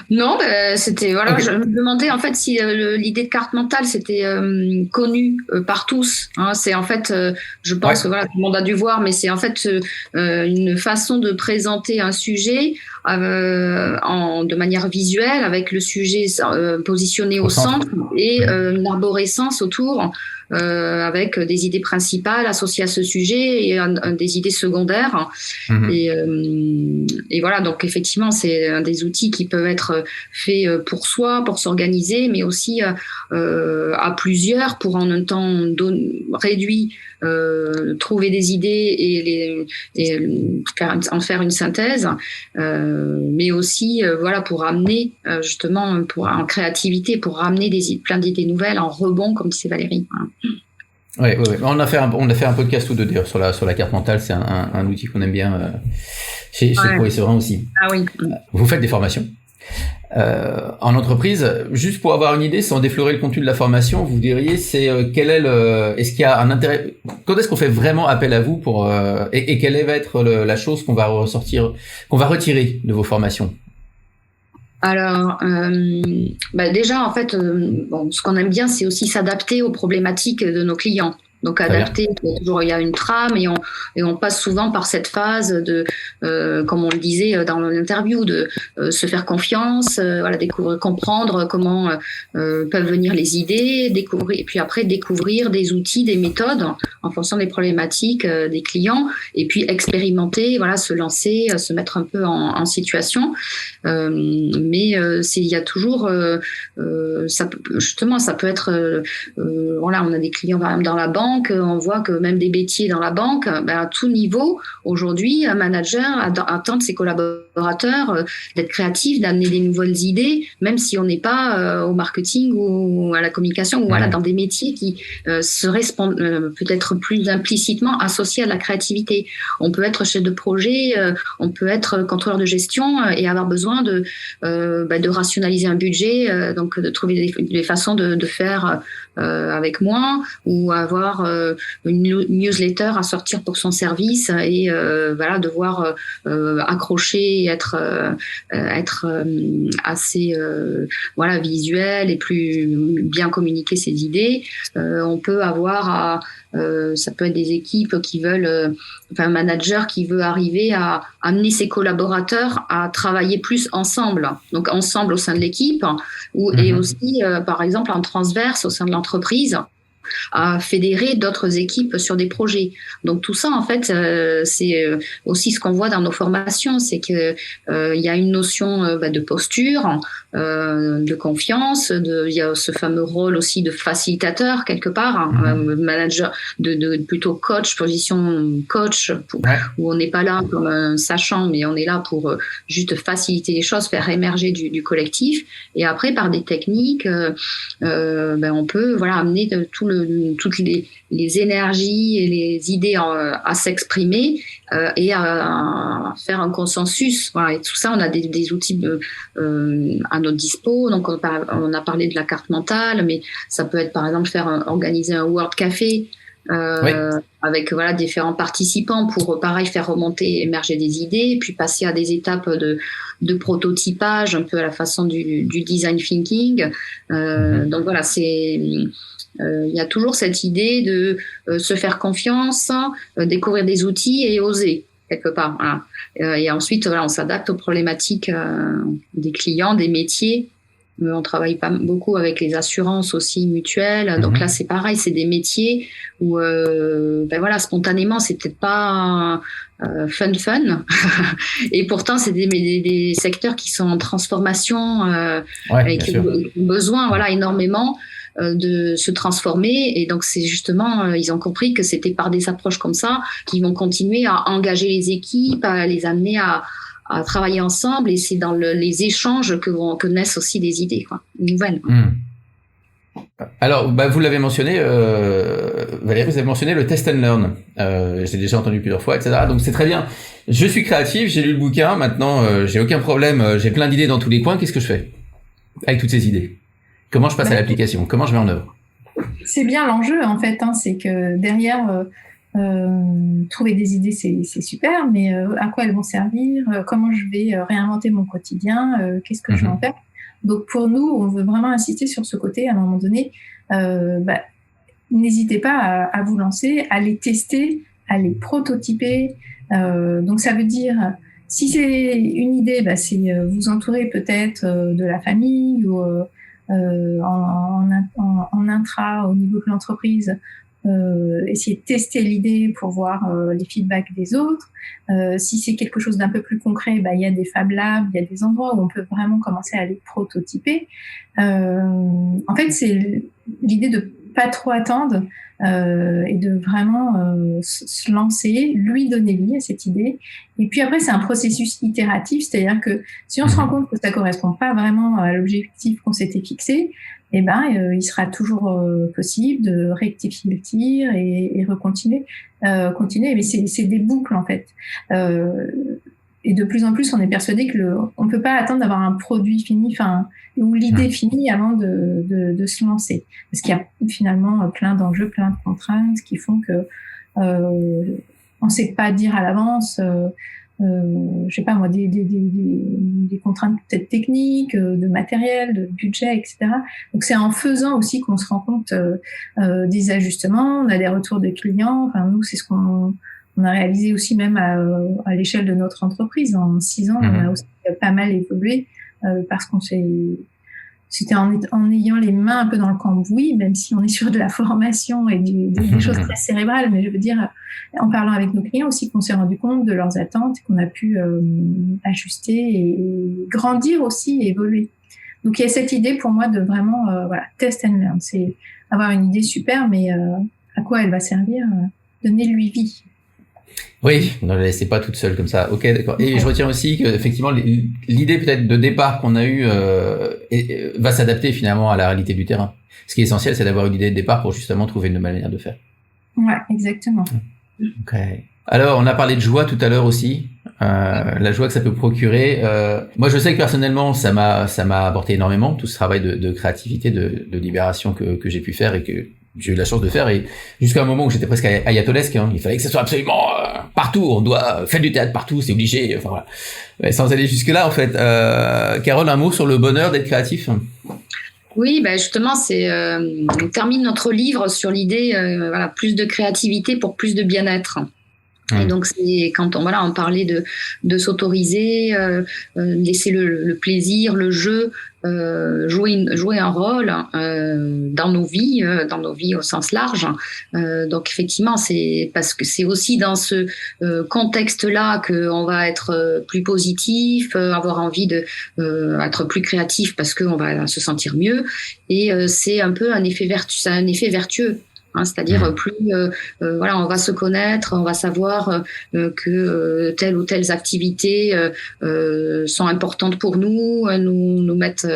Non, c'était voilà. Okay. Je me demandais en fait si l'idée de carte mentale c'était connue par tous. Hein. C'est en fait, je pense que voilà, tout le monde a dû voir, mais c'est en fait une façon de présenter un sujet de manière visuelle, avec le sujet positionné au centre et une arborescence autour. Avec des idées principales associées à ce sujet et des idées secondaires. Et voilà, donc effectivement, c'est un des outils qui peuvent être faits pour soi, pour s'organiser, mais aussi à plusieurs pour en un temps réduit trouver des idées et en faire une synthèse, mais aussi voilà, pour amener justement en créativité, pour ramener plein d'idées nouvelles en rebond, comme disait Valérie. Oui. On a fait un podcast ou deux d'ailleurs sur la carte mentale. C'est un outil qu'on aime bien chez Pro et Serein aussi. Ah oui. Vous faites des formations en entreprise. Juste pour avoir une idée, sans déflorer le contenu de la formation, vous diriez est-ce qu'il y a un intérêt, quand est-ce qu'on fait vraiment appel à vous pour et quelle va être la chose qu'on va retirer de vos formations? Alors, déjà, en fait, ce qu'on aime bien, c'est aussi s'adapter aux problématiques de nos clients. Donc adapté, il y a une trame et on passe souvent par cette phase de, comme on le disait dans l'interview, de se faire confiance, voilà, découvrir, comprendre comment peuvent venir les idées, découvrir, et puis après découvrir des outils, des méthodes en fonction des problématiques des clients, et puis expérimenter, voilà, se lancer, se mettre un peu en situation. Mais il y a toujours, ça peut être, voilà, on a des clients par exemple dans la banque. On voit que même des métiers dans la banque, à tout niveau, aujourd'hui, un manager attend de ses collaborateurs d'être créatifs, d'amener des nouvelles idées, même si on n'est pas au marketing ou à la communication, ou voilà, dans des métiers qui seraient peut-être plus implicitement associés à la créativité. On peut être chef de projet, on peut être contrôleur de gestion et avoir besoin de rationaliser un budget, donc de trouver des façons de faire avec moins, ou avoir une newsletter à sortir pour son service et voilà, devoir accrocher et être assez voilà, visuel et plus bien communiquer ses idées. On peut avoir ça peut être des équipes qui veulent, un manager qui veut arriver à amener ses collaborateurs à travailler plus ensemble, donc ensemble au sein de l'équipe, et aussi par exemple en transverse au sein de l'entreprise, à fédérer d'autres équipes sur des projets. Donc tout ça, en fait, c'est aussi ce qu'on voit dans nos formations, c'est que il y a une notion de posture, de confiance, il y a ce fameux rôle aussi de facilitateur quelque part, manager, de plutôt coach, position coach, où on n'est pas là comme un sachant, mais on est là pour juste faciliter les choses, faire émerger du collectif. Et après, par des techniques, on peut, voilà, amener toutes les énergies et les idées à s'exprimer et à faire un consensus. Voilà. Et tout ça, on a des outils à notre dispo. Donc, on a parlé de la carte mentale, mais ça peut être, par exemple, organiser un Word Café avec, voilà, différents participants pour, pareil, faire remonter, émerger des idées, puis passer à des étapes de prototypage, un peu à la façon du design thinking. Donc, voilà, il y a toujours cette idée de se faire confiance, découvrir des outils et oser quelque part. Voilà. Et ensuite, voilà, on s'adapte aux problématiques des clients, des métiers. On travaille pas beaucoup avec les assurances aussi mutuelles. Donc là, c'est pareil, c'est des métiers où, voilà, spontanément, c'est peut-être pas fun. Et pourtant, c'est des secteurs qui sont en transformation et qui ont besoin, voilà, énormément de se transformer. Et donc, c'est justement, ils ont compris que c'était par des approches comme ça qu'ils vont continuer à engager les équipes, à les amener à travailler ensemble. Et c'est dans les échanges que naissent aussi des idées, quoi, nouvelles. Alors, vous l'avez mentionné, Valérie, vous avez mentionné le test and learn. J'ai déjà entendu plusieurs fois, etc. Donc c'est très bien. Je suis créatif, j'ai lu le bouquin, maintenant j'ai aucun problème, j'ai plein d'idées dans tous les coins. Qu'est-ce que je fais avec toutes ces idées? Comment je passe à l'application? Comment je mets en œuvre? C'est bien l'enjeu, en fait, c'est que derrière, trouver des idées, c'est super, mais à quoi elles vont servir? Comment je vais réinventer mon quotidien? Qu'est-ce que je vais en faire? Donc pour nous, on veut vraiment insister sur ce côté. À un moment donné, n'hésitez pas à vous lancer, à les tester, à les prototyper. Donc ça veut dire, si c'est une idée, c'est vous entourer peut-être de la famille ou en intra au niveau de l'entreprise. Essayer de tester l'idée pour voir les feedbacks des autres. Si c'est quelque chose d'un peu plus concret, il y a des Fab Labs, il y a des endroits où on peut vraiment commencer à les prototyper. En fait, c'est l'idée de pas trop attendre et de vraiment se lancer, lui donner vie à cette idée. Et puis après, c'est un processus itératif, c'est-à-dire que si on se rend compte que ça correspond pas vraiment à l'objectif qu'on s'était fixé, il sera toujours possible de rectifier le tir et continuer. Mais c'est des boucles, en fait. Et de plus en plus, on est persuadé on peut pas attendre d'avoir un produit fini, ou l'idée finie avant de se lancer. Parce qu'il y a finalement plein d'enjeux, plein de contraintes qui font que on sait pas dire à l'avance je sais pas moi, des contraintes peut-être techniques, de matériel, de budget, etc. Donc c'est en faisant aussi qu'on se rend compte des ajustements, on a des retours des clients. Enfin nous c'est ce qu'on a réalisé aussi même à l'échelle de notre entreprise. En 6 ans, on a aussi pas mal évolué parce c'était en ayant les mains un peu dans le cambouis, même si on est sur de la formation et des choses très cérébrales, mais je veux dire, en parlant avec nos clients aussi, qu'on s'est rendu compte de leurs attentes, qu'on a pu ajuster et grandir aussi et évoluer. Donc il y a cette idée pour moi de vraiment test and learn, c'est avoir une idée super, mais à quoi elle va servir, donnez-lui vie. Oui, ne la laissez pas toute seule comme ça. Ok, d'accord. Et je retiens aussi que effectivement l'idée peut-être de départ qu'on a eue va s'adapter finalement à la réalité du terrain. Ce qui est essentiel, c'est d'avoir une idée de départ pour justement trouver une nouvelle manière de faire. Ouais, exactement. Ok. Alors, on a parlé de joie tout à l'heure aussi. La joie que ça peut procurer. Moi, je sais que personnellement, ça m'a apporté énormément tout ce travail de créativité, de libération que j'ai pu faire et que j'ai eu la chance de faire, et jusqu'à un moment où j'étais presque ayatolesque, il fallait que ça soit absolument partout, on doit faire du théâtre partout, c'est obligé, enfin voilà. Mais sans aller jusque là en fait. Carole, un mot sur le bonheur d'être créatif? Oui, justement, on termine notre livre sur l'idée, plus de créativité pour plus de bien-être. Et donc c'est quand on parlait de s'autoriser, laisser le plaisir, le jeu, jouer un rôle dans nos vies au sens large. Donc effectivement, c'est parce que c'est aussi dans ce contexte-là qu'on va être plus positif, avoir envie de être plus créatif parce qu'on va se sentir mieux. Et c'est un peu un effet vertueux. C'est-à-dire plus on va se connaître, on va savoir que telle ou telle activité sont importantes pour nous, nous mettent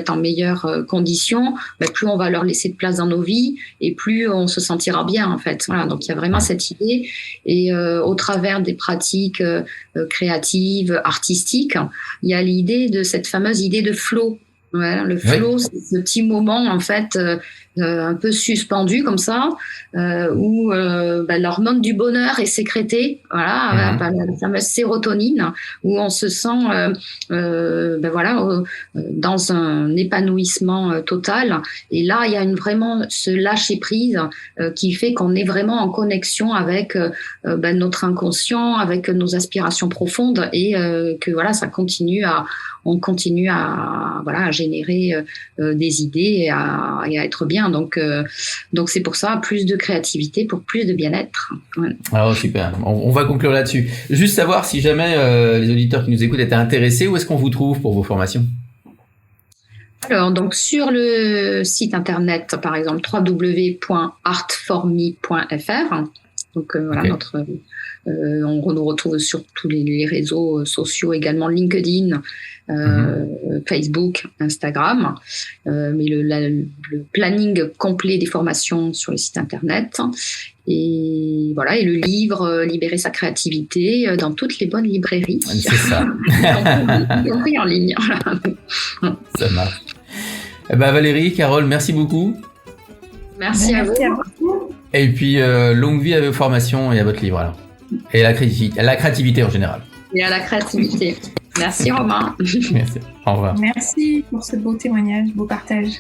en meilleures conditions, plus on va leur laisser de place dans nos vies et plus on se sentira bien en fait. Voilà, donc il y a vraiment cette idée, et au travers des pratiques créatives, artistiques, il y a l'idée de cette fameuse idée de flow. Ouais, le flow, c'est ce petit moment en fait un peu suspendu comme ça, où l'hormone du bonheur est sécrétée, la fameuse sérotonine, où on se sent dans un épanouissement total. Et là, il y a vraiment ce lâcher prise qui fait qu'on est vraiment en connexion avec notre inconscient, avec nos aspirations profondes, et que on continue à générer des idées et à être bien. Donc c'est pour ça, plus de créativité pour plus de bien-être. Ouais. Alors super, on va conclure là-dessus. Juste savoir si jamais les auditeurs qui nous écoutent étaient intéressés, où est-ce qu'on vous trouve pour vos formations? Alors, donc sur le site internet, par exemple, www.artforme.fr. Donc on nous retrouve sur tous les réseaux sociaux, également LinkedIn, Facebook, Instagram, mais le planning complet des formations sur le site internet, et le livre Libérer sa créativité dans toutes les bonnes librairies. C'est ça. Y compris en ligne. Ça marche. Valérie, Carole, merci beaucoup. Merci à vous. Et puis longue vie à vos formations et à votre livre alors. Et à la créativité en général. Et à la créativité. Merci Romain. Merci. Au revoir. Merci pour ce beau témoignage, beau partage.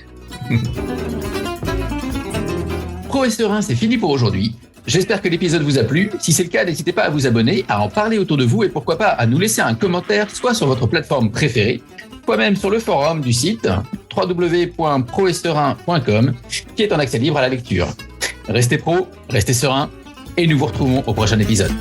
Pro et Serein, c'est fini pour aujourd'hui. J'espère que l'épisode vous a plu. Si c'est le cas, n'hésitez pas à vous abonner, à en parler autour de vous et pourquoi pas à nous laisser un commentaire, soit sur votre plateforme préférée, soit même sur le forum du site www.proetserein.com, qui est en accès libre à la lecture. Restez pro, restez serein, et nous vous retrouvons au prochain épisode.